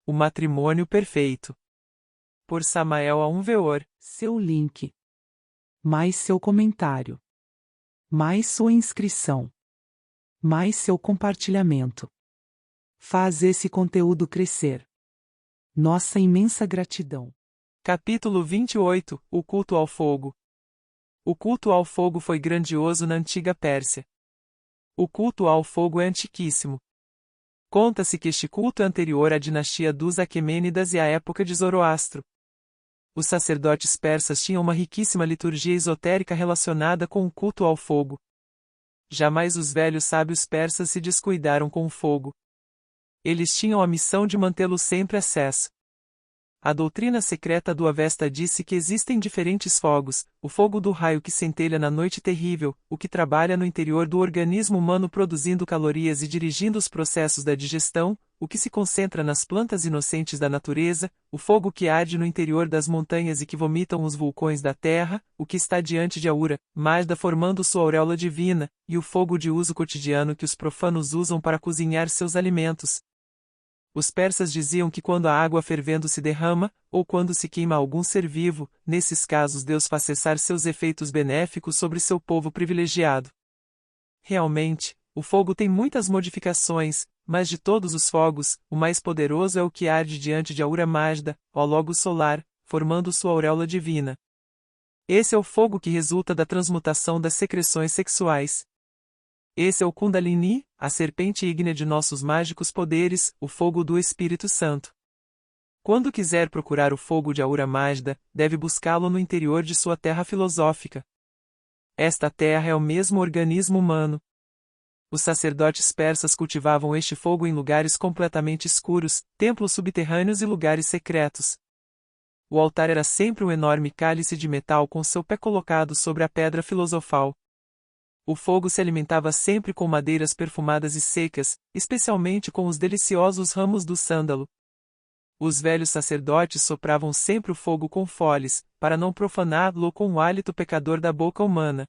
O matrimônio perfeito. Por Samael Aunveor. Seu link. Mais seu comentário. Mais sua inscrição. Mais seu compartilhamento. Faz esse conteúdo crescer. Nossa imensa gratidão. Capítulo 28. O culto ao fogo. O culto ao fogo foi grandioso na antiga Pérsia. O culto ao fogo é antiquíssimo. Conta-se que este culto é anterior à dinastia dos Aquemênidas e à época de Zoroastro. Os sacerdotes persas tinham uma riquíssima liturgia esotérica relacionada com o culto ao fogo. Jamais os velhos sábios persas se descuidaram com o fogo. Eles tinham a missão de mantê-lo sempre aceso. A doutrina secreta do Avesta disse que existem diferentes fogos: o fogo do raio que centelha na noite terrível, o que trabalha no interior do organismo humano produzindo calorias e dirigindo os processos da digestão, o que se concentra nas plantas inocentes da natureza, o fogo que arde no interior das montanhas e que vomitam os vulcões da terra, o que está diante de Ahura Mazda formando sua auréola divina, e o fogo de uso cotidiano que os profanos usam para cozinhar seus alimentos. Os persas diziam que quando a água fervendo se derrama, ou quando se queima algum ser vivo, nesses casos Deus faz cessar seus efeitos benéficos sobre seu povo privilegiado. Realmente, o fogo tem muitas modificações, mas de todos os fogos, o mais poderoso é o que arde diante de Ahura Mazda, ó Logos solar, formando sua auréola divina. Esse é o fogo que resulta da transmutação das secreções sexuais. Esse é o Kundalini, a serpente ígnea de nossos mágicos poderes, o fogo do Espírito Santo. Quando quiser procurar o fogo de Ahura Mazda, deve buscá-lo no interior de sua terra filosófica. Esta terra é o mesmo organismo humano. Os sacerdotes persas cultivavam este fogo em lugares completamente escuros, templos subterrâneos e lugares secretos. O altar era sempre um enorme cálice de metal com seu pé colocado sobre a pedra filosofal. O fogo se alimentava sempre com madeiras perfumadas e secas, especialmente com os deliciosos ramos do sândalo. Os velhos sacerdotes sopravam sempre o fogo com foles, para não profaná-lo com o hálito pecador da boca humana.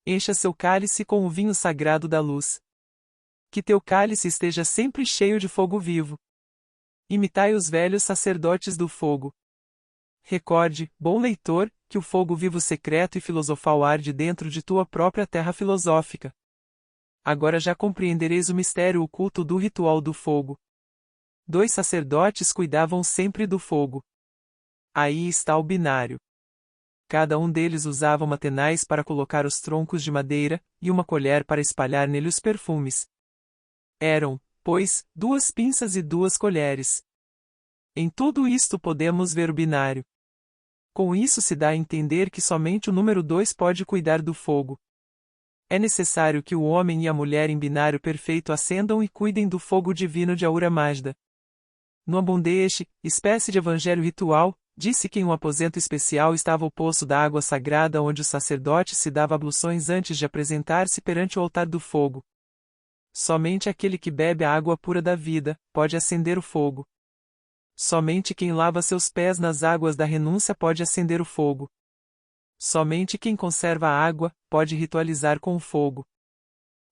Encha seu cálice com o vinho sagrado da luz. Que teu cálice esteja sempre cheio de fogo vivo. Imitai os velhos sacerdotes do fogo. Recorde, bom leitor, que o fogo vivo secreto e filosofal arde dentro de tua própria terra filosófica. Agora já compreendereis o mistério oculto do ritual do fogo. 2 sacerdotes cuidavam sempre do fogo. Aí está o binário. Cada um deles usava uma tenaz para colocar os troncos de madeira, e uma colher para espalhar nele os perfumes. Eram, pois, 2 pinças e 2 colheres. Em tudo isto podemos ver o binário. Com isso se dá a entender que somente o número 2 pode cuidar do fogo. É necessário que o homem e a mulher em binário perfeito acendam e cuidem do fogo divino de Ahura Mazda. No Ambundesh, espécie de evangelho ritual, disse que em um aposento especial estava o poço da água sagrada onde o sacerdote se dava abluções antes de apresentar-se perante o altar do fogo. Somente aquele que bebe a água pura da vida pode acender o fogo. Somente quem lava seus pés nas águas da renúncia pode acender o fogo. Somente quem conserva a água pode ritualizar com o fogo.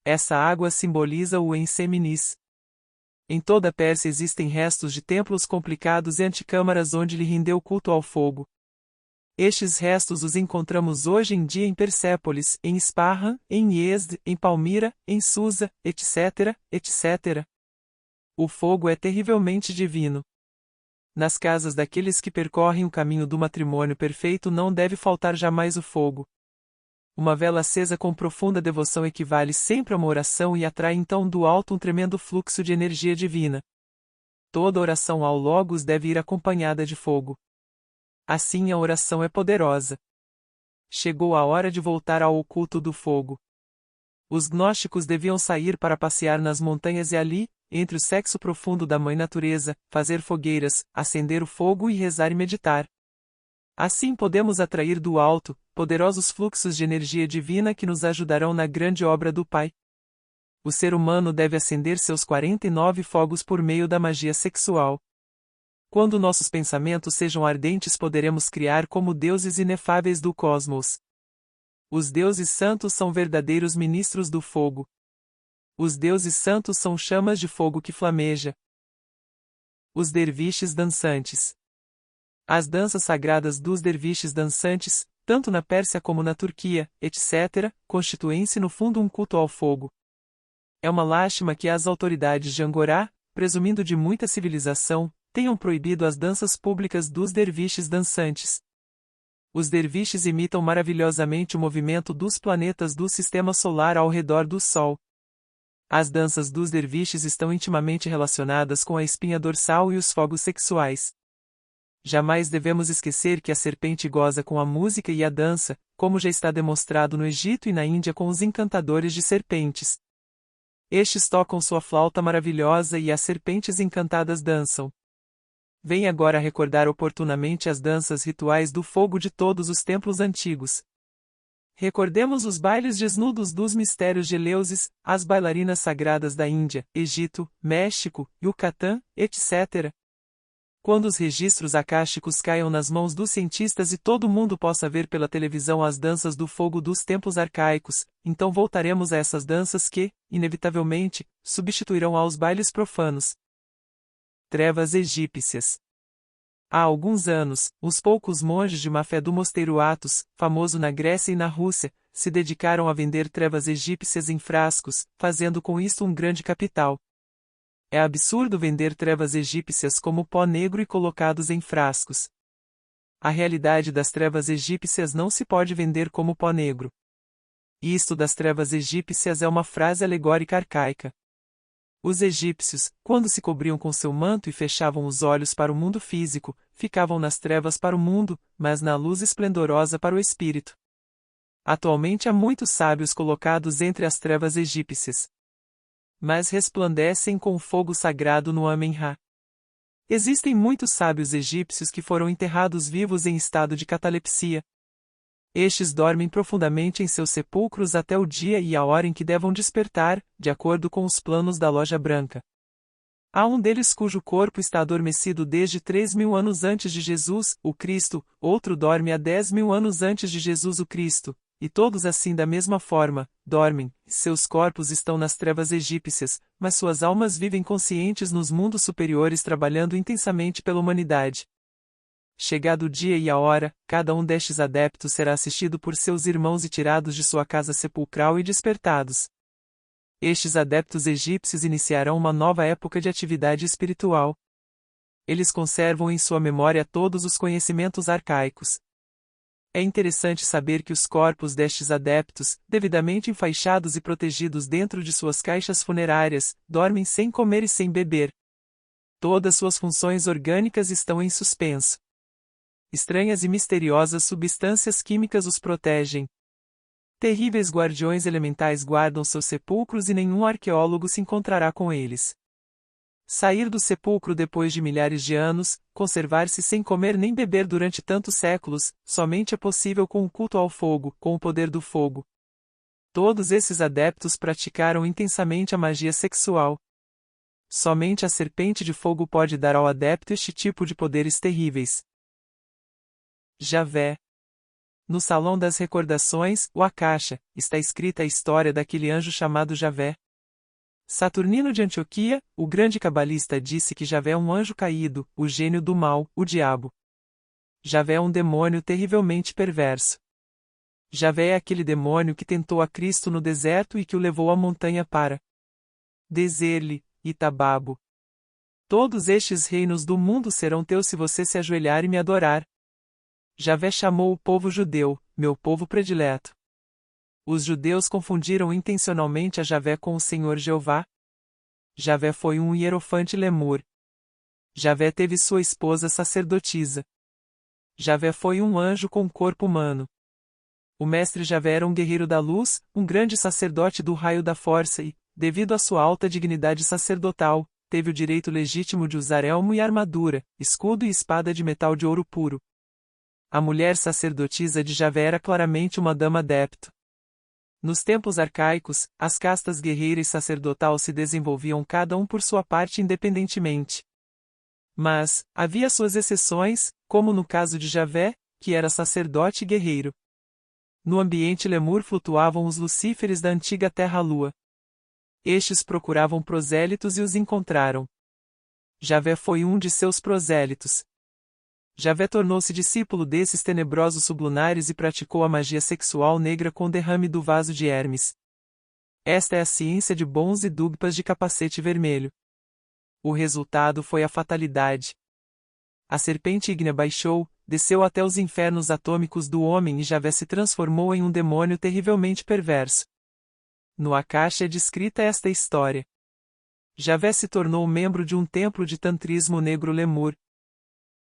Essa água simboliza o Enseminis. Em toda a Pérsia existem restos de templos complicados e antecâmaras onde lhe rendeu culto ao fogo. Estes restos os encontramos hoje em dia em Persépolis, em Ispahan, em Yezd, em Palmira, em Susa, etc., etc. O fogo é terrivelmente divino. Nas casas daqueles que percorrem o caminho do matrimônio perfeito não deve faltar jamais o fogo. Uma vela acesa com profunda devoção equivale sempre a uma oração e atrai então do alto um tremendo fluxo de energia divina. Toda oração ao Logos deve ir acompanhada de fogo. Assim a oração é poderosa. Chegou a hora de voltar ao culto do fogo. Os gnósticos deviam sair para passear nas montanhas e ali, entre o sexo profundo da Mãe Natureza, fazer fogueiras, acender o fogo e rezar e meditar. Assim podemos atrair do alto, poderosos fluxos de energia divina que nos ajudarão na grande obra do Pai. O ser humano deve acender seus 49 fogos por meio da magia sexual. Quando nossos pensamentos sejam ardentes, poderemos criar como deuses inefáveis do cosmos. Os deuses santos são verdadeiros ministros do fogo. Os deuses santos são chamas de fogo que flameja. Os derviches dançantes. As danças sagradas dos derviches dançantes, tanto na Pérsia como na Turquia, etc., constituem-se no fundo um culto ao fogo. É uma lástima que as autoridades de Angorá, presumindo de muita civilização, tenham proibido as danças públicas dos derviches dançantes. Os derviches imitam maravilhosamente o movimento dos planetas do sistema solar ao redor do Sol. As danças dos derviches estão intimamente relacionadas com a espinha dorsal e os fogos sexuais. Jamais devemos esquecer que a serpente goza com a música e a dança, como já está demonstrado no Egito e na Índia com os encantadores de serpentes. Estes tocam sua flauta maravilhosa e as serpentes encantadas dançam. Venha agora recordar oportunamente as danças rituais do fogo de todos os templos antigos. Recordemos os bailes desnudos dos mistérios de Eleusis, as bailarinas sagradas da Índia, Egito, México, Yucatán, etc. Quando os registros akáshicos caiam nas mãos dos cientistas e todo mundo possa ver pela televisão as danças do fogo dos tempos arcaicos, então voltaremos a essas danças que, inevitavelmente, substituirão aos bailes profanos. Trevas egípcias. Há alguns anos, os poucos monges de má fé do mosteiro Athos, famoso na Grécia e na Rússia, se dedicaram a vender trevas egípcias em frascos, fazendo com isto um grande capital. É absurdo vender trevas egípcias como pó negro e colocados em frascos. A realidade das trevas egípcias não se pode vender como pó negro. Isto das trevas egípcias é uma frase alegórica arcaica. Os egípcios, quando se cobriam com seu manto e fechavam os olhos para o mundo físico, ficavam nas trevas para o mundo, mas na luz esplendorosa para o espírito. Atualmente há muitos sábios colocados entre as trevas egípcias, mas resplandecem com o fogo sagrado no Amen-Ra. Existem muitos sábios egípcios que foram enterrados vivos em estado de catalepsia. Estes dormem profundamente em seus sepulcros até o dia e a hora em que devam despertar, de acordo com os planos da Loja Branca. Há um deles cujo corpo está adormecido desde 3.000 anos antes de Jesus, o Cristo, outro dorme há 10.000 anos antes de Jesus o Cristo, e todos assim da mesma forma, dormem, seus corpos estão nas trevas egípcias, mas suas almas vivem conscientes nos mundos superiores trabalhando intensamente pela humanidade. Chegado o dia e a hora, cada um destes adeptos será assistido por seus irmãos e tirados de sua casa sepulcral e despertados. Estes adeptos egípcios iniciarão uma nova época de atividade espiritual. Eles conservam em sua memória todos os conhecimentos arcaicos. É interessante saber que os corpos destes adeptos, devidamente enfaixados e protegidos dentro de suas caixas funerárias, dormem sem comer e sem beber. Todas suas funções orgânicas estão em suspenso. Estranhas e misteriosas substâncias químicas os protegem. Terríveis guardiões elementais guardam seus sepulcros e nenhum arqueólogo se encontrará com eles. Sair do sepulcro depois de milhares de anos, conservar-se sem comer nem beber durante tantos séculos, somente é possível com o culto ao fogo, com o poder do fogo. Todos esses adeptos praticaram intensamente a magia sexual. Somente a serpente de fogo pode dar ao adepto este tipo de poderes terríveis. Javé. No Salão das Recordações, o Akasha, está escrita a história daquele anjo chamado Javé. Saturnino de Antioquia, o grande cabalista disse que Javé é um anjo caído, o gênio do mal, o diabo. Javé é um demônio terrivelmente perverso. Javé é aquele demônio que tentou a Cristo no deserto e que o levou à montanha para dizer-lhe, Itababo. Todos estes reinos do mundo serão teus se você se ajoelhar e me adorar. Javé chamou o povo judeu, meu povo predileto. Os judeus confundiram intencionalmente a Javé com o Senhor Jeová. Javé foi um hierofante lemur. Javé teve sua esposa sacerdotisa. Javé foi um anjo com corpo humano. O mestre Javé era um guerreiro da luz, um grande sacerdote do raio da força e, devido à sua alta dignidade sacerdotal, teve o direito legítimo de usar elmo e armadura, escudo e espada de metal de ouro puro. A mulher sacerdotisa de Javé era claramente uma dama adepto. Nos tempos arcaicos, as castas guerreira e sacerdotal se desenvolviam cada um por sua parte independentemente. Mas, havia suas exceções, como no caso de Javé, que era sacerdote e guerreiro. No ambiente lemur flutuavam os lucíferes da antiga terra-lua. Estes procuravam prosélitos e os encontraram. Javé foi um de seus prosélitos. Javé tornou-se discípulo desses tenebrosos sublunares e praticou a magia sexual negra com derrame do vaso de Hermes. Esta é a ciência de bons e dugpas de capacete vermelho. O resultado foi a fatalidade. A serpente ígnea baixou, desceu até os infernos atômicos do homem e Javé se transformou em um demônio terrivelmente perverso. No Akasha é descrita esta história. Javé se tornou membro de um templo de tantrismo negro lemur.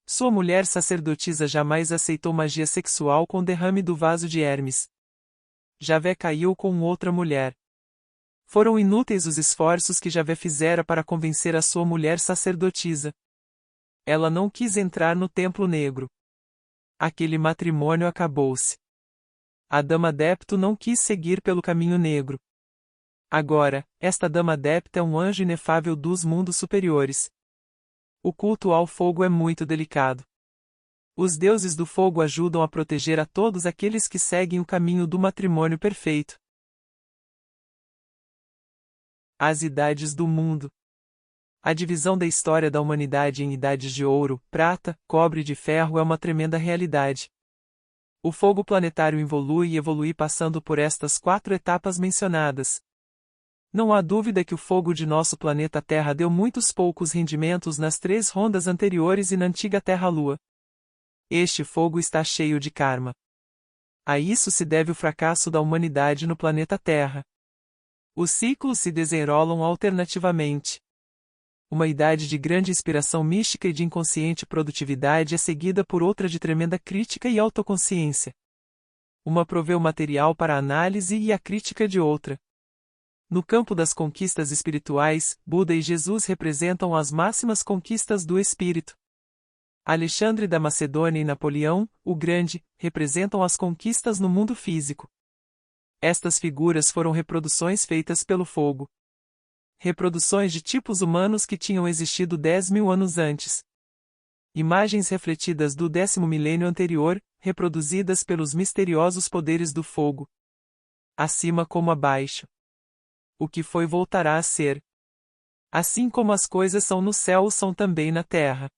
Sua mulher sacerdotisa jamais aceitou magia sexual com derrame do vaso de Hermes. Javé caiu com outra mulher. Foram inúteis os esforços que Javé fizera para convencer a sua mulher sacerdotisa. Ela não quis entrar no templo negro. Aquele matrimônio acabou-se. A dama adepto não quis seguir pelo caminho negro. Agora, esta dama adepta é um anjo inefável dos mundos superiores. O culto ao fogo é muito delicado. Os deuses do fogo ajudam a proteger a todos aqueles que seguem o caminho do matrimônio perfeito. As idades do mundo. A divisão da história da humanidade em idades de ouro, prata, cobre e de ferro é uma tremenda realidade. O fogo planetário evolui passando por estas 4 etapas mencionadas. Não há dúvida que o fogo de nosso planeta Terra deu muitos poucos rendimentos nas 3 rondas anteriores e na antiga Terra-Lua. Este fogo está cheio de karma. A isso se deve o fracasso da humanidade no planeta Terra. Os ciclos se desenrolam alternativamente. Uma idade de grande inspiração mística e de inconsciente produtividade é seguida por outra de tremenda crítica e autoconsciência. Uma provê o material para a análise e a crítica de outra. No campo das conquistas espirituais, Buda e Jesus representam as máximas conquistas do espírito. Alexandre da Macedônia e Napoleão, o Grande, representam as conquistas no mundo físico. Estas figuras foram reproduções feitas pelo fogo. Reproduções de tipos humanos que tinham existido 10.000 anos antes. Imagens refletidas do 10º milênio anterior, reproduzidas pelos misteriosos poderes do fogo. Acima como abaixo. O que foi voltará a ser. Assim como as coisas são no céu são também na terra.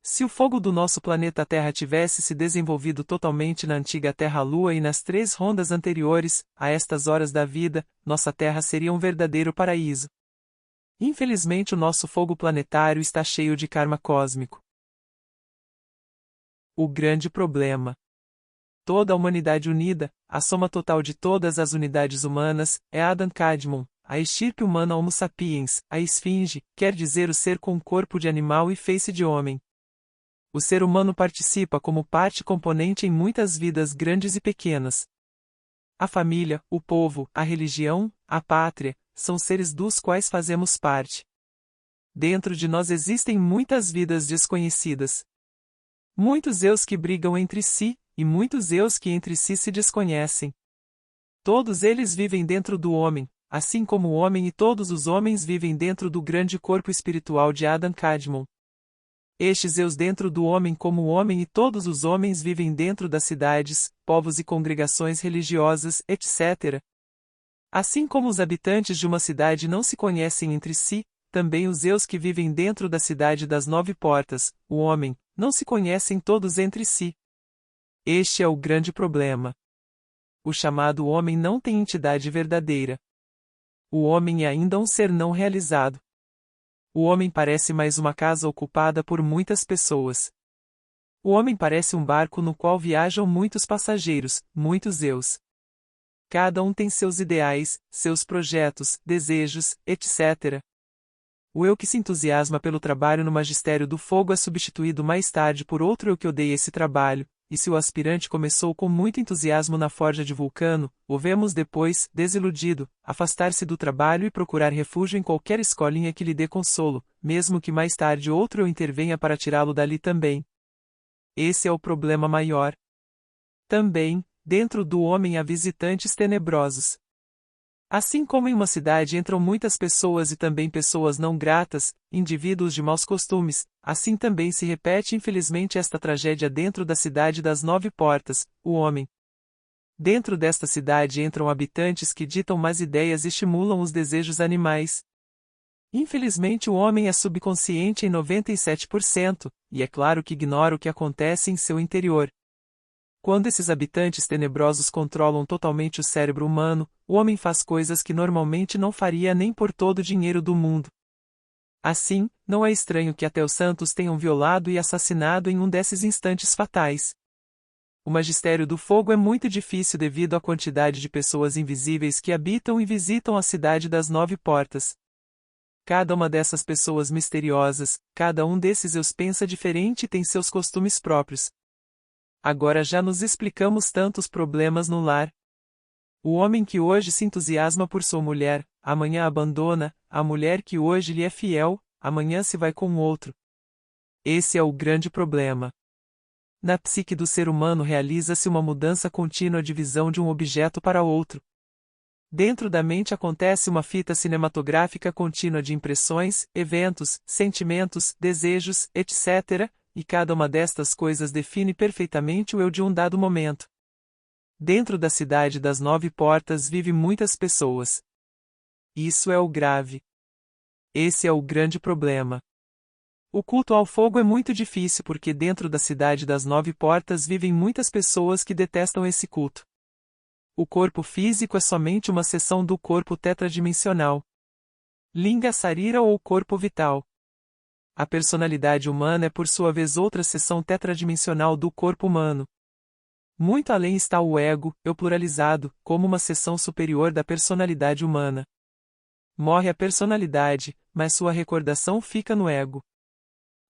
Se o fogo do nosso planeta Terra tivesse se desenvolvido totalmente na antiga Terra-Lua e nas 3 rondas anteriores, a estas horas da vida, nossa Terra seria um verdadeiro paraíso. Infelizmente o nosso fogo planetário está cheio de karma cósmico. O grande problema. Toda a humanidade unida, a soma total de todas as unidades humanas, é Adam Kadmon, a estirpe humana Homo sapiens, a esfinge, quer dizer o ser com corpo de animal e feice de homem. O ser humano participa como parte componente em muitas vidas grandes e pequenas. A família, o povo, a religião, a pátria, são seres dos quais fazemos parte. Dentro de nós existem muitas vidas desconhecidas. Muitos eus que brigam entre si, e muitos eus que entre si se desconhecem. Todos eles vivem dentro do homem, assim como o homem e todos os homens vivem dentro do grande corpo espiritual de Adam Kadmon. Estes eus dentro do homem como o homem e todos os homens vivem dentro das cidades, povos e congregações religiosas, etc. Assim como os habitantes de uma cidade não se conhecem entre si, também os eus que vivem dentro da cidade das 9 portas, o homem, não se conhecem todos entre si. Este é o grande problema. O chamado homem não tem entidade verdadeira. O homem é ainda um ser não realizado. O homem parece mais uma casa ocupada por muitas pessoas. O homem parece um barco no qual viajam muitos passageiros, muitos eus. Cada um tem seus ideais, seus projetos, desejos, etc. O eu que se entusiasma pelo trabalho no magistério do fogo é substituído mais tarde por outro eu que odeia esse trabalho, e se o aspirante começou com muito entusiasmo na forja de Vulcano, o vemos depois, desiludido, afastar-se do trabalho e procurar refúgio em qualquer escolinha que lhe dê consolo, mesmo que mais tarde outro eu intervenha para tirá-lo dali também. Esse é o problema maior. Também, dentro do homem há visitantes tenebrosos. Assim como em uma cidade entram muitas pessoas e também pessoas não gratas, indivíduos de maus costumes, assim também se repete infelizmente esta tragédia dentro da cidade das 9 portas, o homem. Dentro desta cidade entram habitantes que ditam más ideias e estimulam os desejos animais. Infelizmente o homem é subconsciente em 97%, e é claro que ignora o que acontece em seu interior. Quando esses habitantes tenebrosos controlam totalmente o cérebro humano, o homem faz coisas que normalmente não faria nem por todo o dinheiro do mundo. Assim, não é estranho que até os santos tenham violado e assassinado em um desses instantes fatais. O magistério do fogo é muito difícil devido à quantidade de pessoas invisíveis que habitam e visitam a cidade das 9 portas. Cada uma dessas pessoas misteriosas, cada um desses eus pensa diferente e tem seus costumes próprios. Agora já nos explicamos tantos problemas no lar. O homem que hoje se entusiasma por sua mulher, amanhã abandona, a mulher que hoje lhe é fiel, amanhã se vai com outro. Esse é o grande problema. Na psique do ser humano realiza-se uma mudança contínua de visão de um objeto para outro. Dentro da mente acontece uma fita cinematográfica contínua de impressões, eventos, sentimentos, desejos, etc., e cada uma destas coisas define perfeitamente o eu de um dado momento. Dentro da cidade das 9 portas vivem muitas pessoas. Isso é o grave. Esse é o grande problema. O culto ao fogo é muito difícil porque dentro da cidade das 9 portas vivem muitas pessoas que detestam esse culto. O corpo físico é somente uma seção do corpo tetradimensional. Linga Sarira ou corpo vital. A personalidade humana é por sua vez outra seção tetradimensional do corpo humano. Muito além está o ego, eu pluralizado, como uma seção superior da personalidade humana. Morre a personalidade, mas sua recordação fica no ego.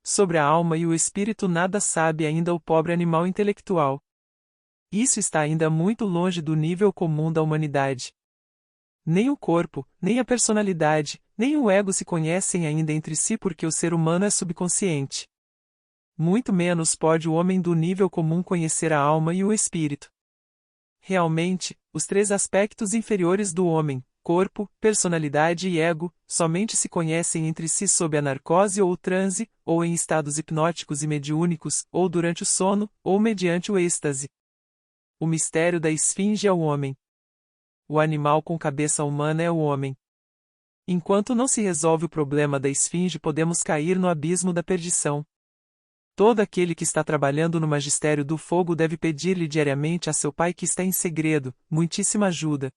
Sobre a alma e o espírito nada sabe ainda o pobre animal intelectual. Isso está ainda muito longe do nível comum da humanidade. Nem o corpo, nem a personalidade, nem o ego se conhecem ainda entre si porque o ser humano é subconsciente. Muito menos pode o homem do nível comum conhecer a alma e o espírito. Realmente, os 3 aspectos inferiores do homem, corpo, personalidade e ego, somente se conhecem entre si sob a narcose ou o transe, ou em estados hipnóticos e mediúnicos, ou durante o sono, ou mediante o êxtase. O mistério da esfinge é o homem. O animal com cabeça humana é o homem. Enquanto não se resolve o problema da esfinge, podemos cair no abismo da perdição. Todo aquele que está trabalhando no magistério do fogo deve pedir-lhe diariamente a seu Pai que está em segredo, muitíssima ajuda.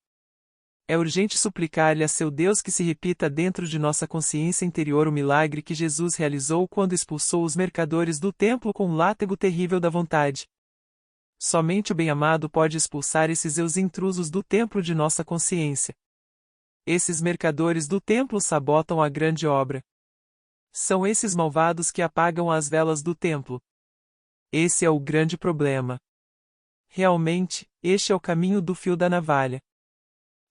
É urgente suplicar-lhe a seu Deus que se repita dentro de nossa consciência interior o milagre que Jesus realizou quando expulsou os mercadores do templo com o látego terrível da vontade. Somente o bem-amado pode expulsar esses eus intrusos do templo de nossa consciência. Esses mercadores do templo sabotam a grande obra. São esses malvados que apagam as velas do templo. Esse é o grande problema. Realmente, este é o caminho do fio da navalha.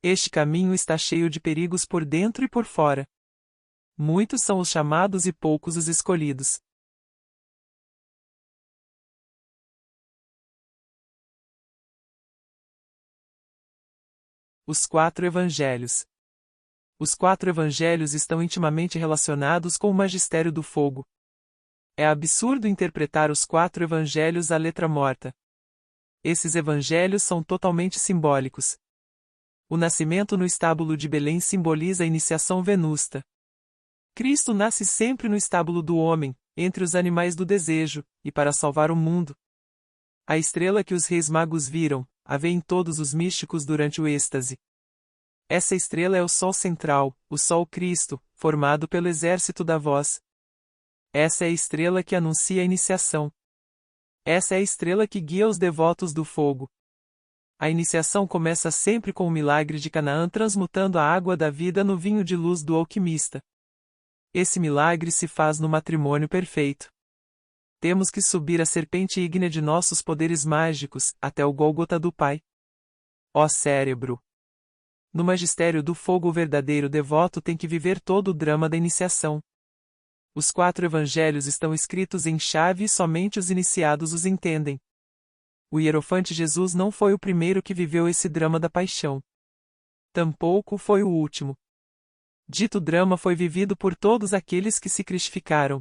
Este caminho está cheio de perigos por dentro e por fora. Muitos são os chamados e poucos os escolhidos. Os 4 Evangelhos. Os 4 evangelhos estão intimamente relacionados com o magistério do fogo. É absurdo interpretar os 4 evangelhos à letra morta. Esses evangelhos são totalmente simbólicos. O nascimento no estábulo de Belém simboliza a iniciação venusta. Cristo nasce sempre no estábulo do homem, entre os animais do desejo, e para salvar o mundo. A estrela que os reis magos viram, a vêem todos os místicos durante o êxtase. Essa estrela é o Sol central, o Sol Cristo, formado pelo exército da voz. Essa é a estrela que anuncia a iniciação. Essa é a estrela que guia os devotos do fogo. A iniciação começa sempre com o milagre de Canaã transmutando a água da vida no vinho de luz do alquimista. Esse milagre se faz no matrimônio perfeito. Temos que subir a serpente ígnea de nossos poderes mágicos, até o Gólgota do Pai. Ó cérebro! No magistério do fogo o verdadeiro devoto tem que viver todo o drama da iniciação. Os 4 evangelhos estão escritos em chave e somente os iniciados os entendem. O hierofante Jesus não foi o primeiro que viveu esse drama da paixão. Tampouco foi o último. Dito drama foi vivido por todos aqueles que se cristificaram.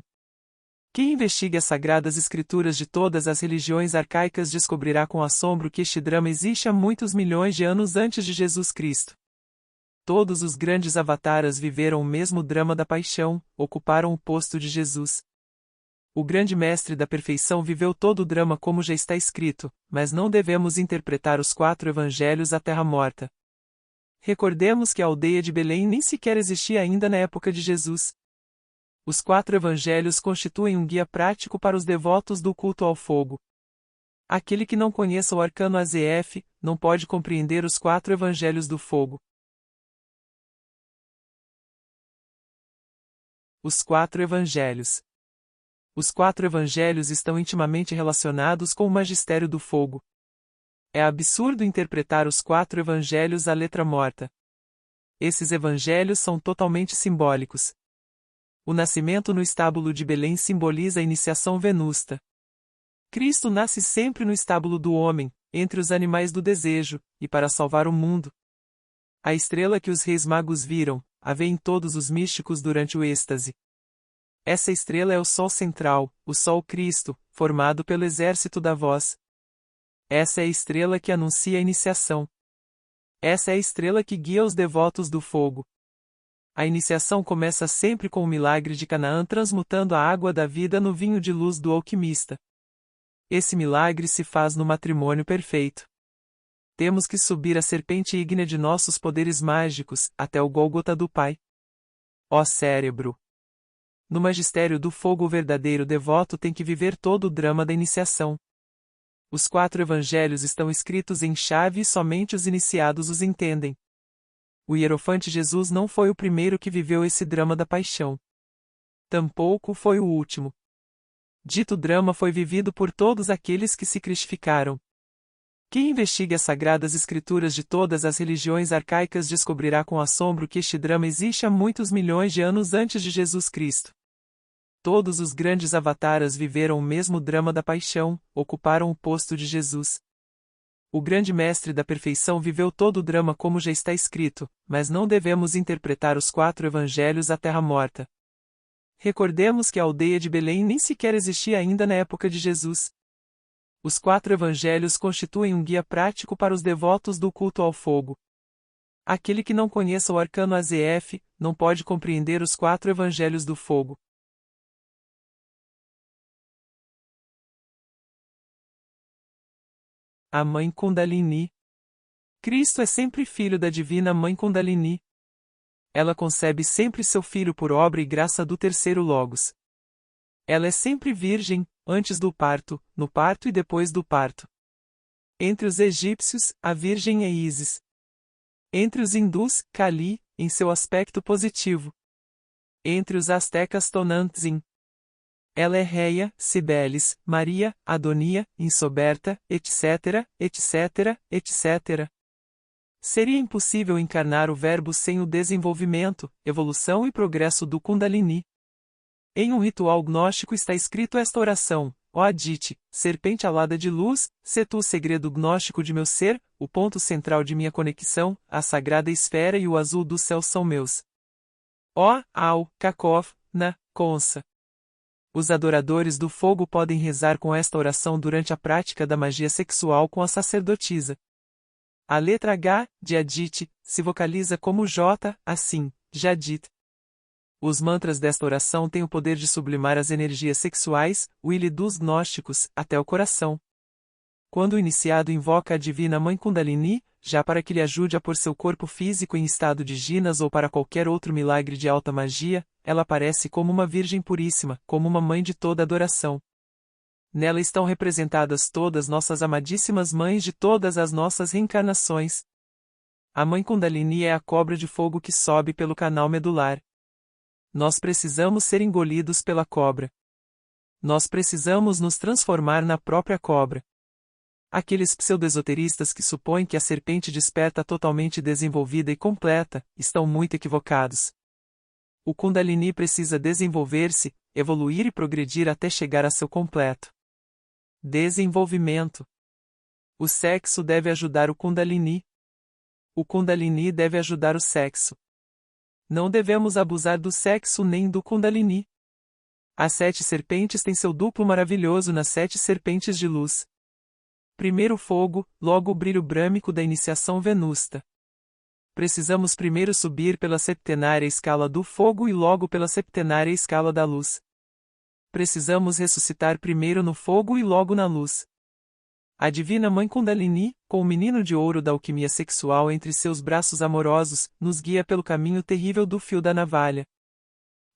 Quem investigue as sagradas escrituras de todas as religiões arcaicas descobrirá com assombro que este drama existe há muitos milhões de anos antes de Jesus Cristo. Todos os grandes avataras viveram o mesmo drama da paixão, ocuparam o posto de Jesus. O grande mestre da perfeição viveu todo o drama como já está escrito, mas não devemos interpretar os 4 evangelhos à terra morta. Recordemos que a aldeia de Belém nem sequer existia ainda na época de Jesus. Os 4 evangelhos constituem um guia prático para os devotos do culto ao fogo. Aquele que não conheça o arcano AZF, não pode compreender os 4 evangelhos do fogo. Os 4 evangelhos. Os 4 evangelhos estão intimamente relacionados com o magistério do fogo. É absurdo interpretar os 4 evangelhos à letra morta. Esses evangelhos são totalmente simbólicos. O nascimento no estábulo de Belém simboliza a iniciação venusta. Cristo nasce sempre no estábulo do homem, entre os animais do desejo, e para salvar o mundo. A estrela que os reis magos viram, a vêem todos os místicos durante o êxtase. Essa estrela é o Sol central, o Sol Cristo, formado pelo exército da voz. Essa é a estrela que anuncia a iniciação. Essa é a estrela que guia os devotos do fogo. A iniciação começa sempre com o milagre de Canaã transmutando a água da vida no vinho de luz do alquimista. Esse milagre se faz no matrimônio perfeito. Temos que subir a serpente ígnea de nossos poderes mágicos, até o Gólgota do Pai. Ó cérebro! No magistério do fogo o verdadeiro devoto tem que viver todo o drama da iniciação. Os 4 evangelhos estão escritos em chave e somente os iniciados os entendem. O hierofante Jesus não foi o primeiro que viveu esse drama da paixão. Tampouco foi o último. Dito drama foi vivido por todos aqueles que se cristificaram. Quem investigue as sagradas escrituras de todas as religiões arcaicas descobrirá com assombro que este drama existe há muitos milhões de anos antes de Jesus Cristo. Todos os grandes avataras viveram o mesmo drama da paixão, ocuparam o posto de Jesus. O grande mestre da perfeição viveu todo o drama como já está escrito, mas não devemos interpretar os 4 evangelhos à terra morta. Recordemos que a aldeia de Belém nem sequer existia ainda na época de Jesus. Os 4 evangelhos constituem um guia prático para os devotos do culto ao fogo. Aquele que não conheça o arcano AZF, não pode compreender os 4 evangelhos do fogo. A Mãe Kundalini. Cristo é sempre filho da Divina Mãe Kundalini. Ela concebe sempre seu filho por obra e graça do terceiro Logos. Ela é sempre virgem, antes do parto, no parto e depois do parto. Entre os egípcios, a virgem é Ísis. Entre os hindus, Kali, em seu aspecto positivo. Entre os astecas, Tonantzin. Ela é Reia, Cibeles, Maria, Adonia, Insoberta, etc., etc., etc. Seria impossível encarnar o Verbo sem o desenvolvimento, evolução e progresso do Kundalini. Em um ritual gnóstico está escrito esta oração: ó Aditi, serpente alada de luz, sê tu o segredo gnóstico de meu ser, o ponto central de minha conexão, a sagrada esfera e o azul do céu são meus. Ó, Au, Kakov, Na, Konsa. Os adoradores do fogo podem rezar com esta oração durante a prática da magia sexual com a sacerdotisa. A letra H, de Aditi, se vocaliza como J, assim, Jadit. Os mantras desta oração têm o poder de sublimar as energias sexuais, o ili dos gnósticos, até o coração. Quando o iniciado invoca a Divina Mãe Kundalini, já para que lhe ajude a pôr seu corpo físico em estado de jinas ou para qualquer outro milagre de alta magia, ela aparece como uma virgem puríssima, como uma mãe de toda adoração. Nela estão representadas todas nossas amadíssimas mães de todas as nossas reencarnações. A Mãe Kundalini é a cobra de fogo que sobe pelo canal medular. Nós precisamos ser engolidos pela cobra. Nós precisamos nos transformar na própria cobra. Aqueles pseudo-esoteristas que supõem que a serpente desperta totalmente desenvolvida e completa, estão muito equivocados. O Kundalini precisa desenvolver-se, evoluir e progredir até chegar a seu completo desenvolvimento. O sexo deve ajudar o Kundalini. O Kundalini deve ajudar o sexo. Não devemos abusar do sexo nem do Kundalini. As 7 serpentes têm seu duplo maravilhoso nas 7 serpentes de luz. Primeiro o fogo, logo o brilho brâmico da iniciação venusta. Precisamos primeiro subir pela septenária escala do fogo e logo pela septenária escala da luz. Precisamos ressuscitar primeiro no fogo e logo na luz. A Divina Mãe Kundalini, com o menino de ouro da alquimia sexual entre seus braços amorosos, nos guia pelo caminho terrível do fio da navalha.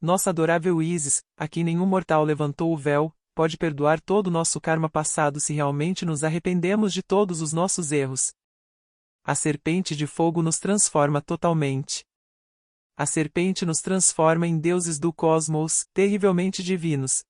Nossa adorável Ísis, a quem nenhum mortal levantou o véu, pode perdoar todo o nosso karma passado se realmente nos arrependemos de todos os nossos erros. A serpente de fogo nos transforma totalmente. A serpente nos transforma em deuses do cosmos, terrivelmente divinos.